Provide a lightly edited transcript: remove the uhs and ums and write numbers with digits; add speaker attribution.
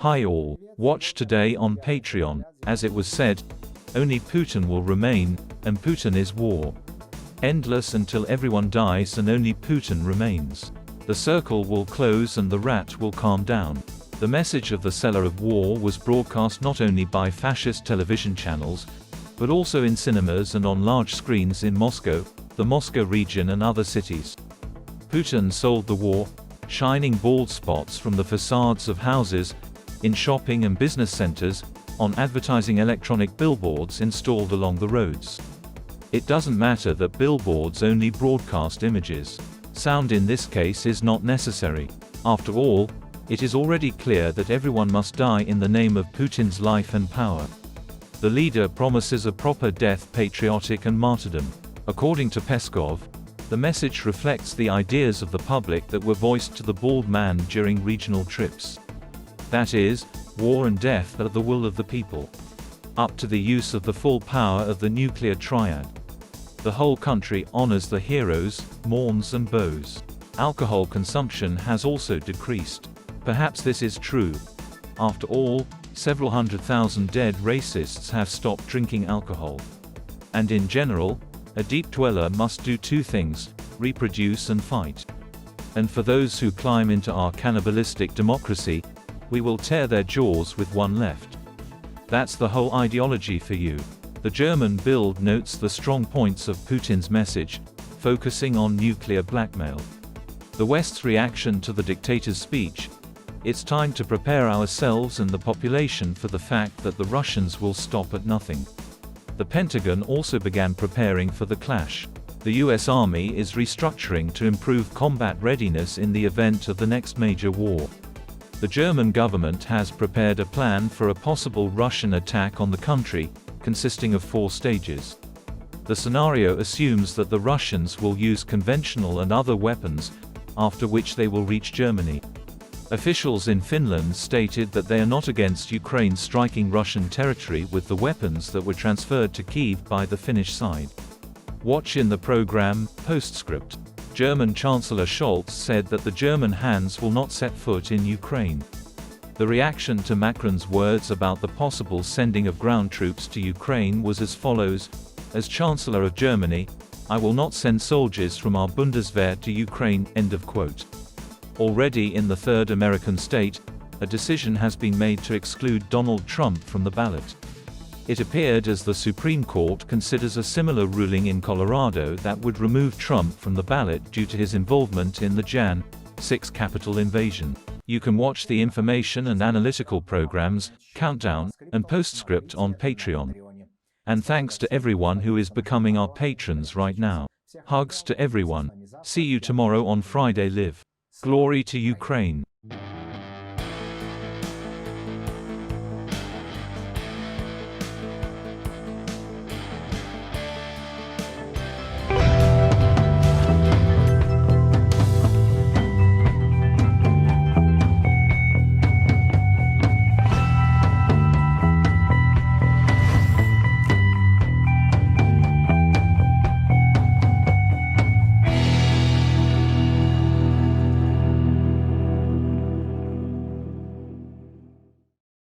Speaker 1: Hi all, watch today on Patreon. As it was said, only Putin will remain, and Putin is war. Endless until everyone dies and only Putin remains. The circle will close and the rat will calm down. The message of the seller of war was broadcast not only by fascist television channels, but also in cinemas and on large screens in Moscow, the Moscow region and other cities. Putin sold the war, shining bald spots from the facades of houses, in shopping and business centers, on advertising electronic billboards installed along the roads. It doesn't matter that billboards only broadcast images. Sound in this case is not necessary. After all, it is already clear that everyone must die in the name of Putin's life and power. The leader promises a proper death, patriotic and martyrdom. According to Peskov, the message reflects the ideas of the public that were voiced to the bald man during regional trips. That is, war and death are the will of the people. Up to the use of the full power of the nuclear triad. The whole country honors the heroes, mourns and bows. Alcohol consumption has also decreased. Perhaps this is true. After all, several 100,000 dead racists have stopped drinking alcohol. And in general, a deep dweller must do two things: reproduce and fight. And for those who climb into our cannibalistic democracy, we will tear their jaws with one left. That's the whole ideology for you. The German Bild notes the strong points of Putin's message, focusing on nuclear blackmail. The West's reaction to the dictator's speech: it's time to prepare ourselves and the population for the fact that the Russians will stop at nothing. The Pentagon also began preparing for the clash. The US Army is restructuring to improve combat readiness in the event of the next major war. The German government has prepared a plan for a possible Russian attack on the country, consisting of 4 stages. The scenario assumes that the Russians will use conventional and other weapons, after which they will reach Germany. Officials in Finland stated that they are not against Ukraine striking Russian territory with the weapons that were transferred to Kyiv by the Finnish side. Watch in the program, Postscript. German Chancellor Scholz said that the German hands will not set foot in Ukraine. The reaction to Macron's words about the possible sending of ground troops to Ukraine was as follows: as Chancellor of Germany, I will not send soldiers from our Bundeswehr to Ukraine, end of quote. Already in the third American state, a decision has been made to exclude Donald Trump from the ballot. It appeared as the Supreme Court considers a similar ruling in Colorado that would remove Trump from the ballot due to his involvement in the Jan. 6 Capitol invasion. You can watch the information and analytical programs, Countdown, and Postscript on Patreon. And thanks to everyone who is becoming our patrons right now. Hugs to everyone. See you tomorrow on Friday Live. Glory to Ukraine.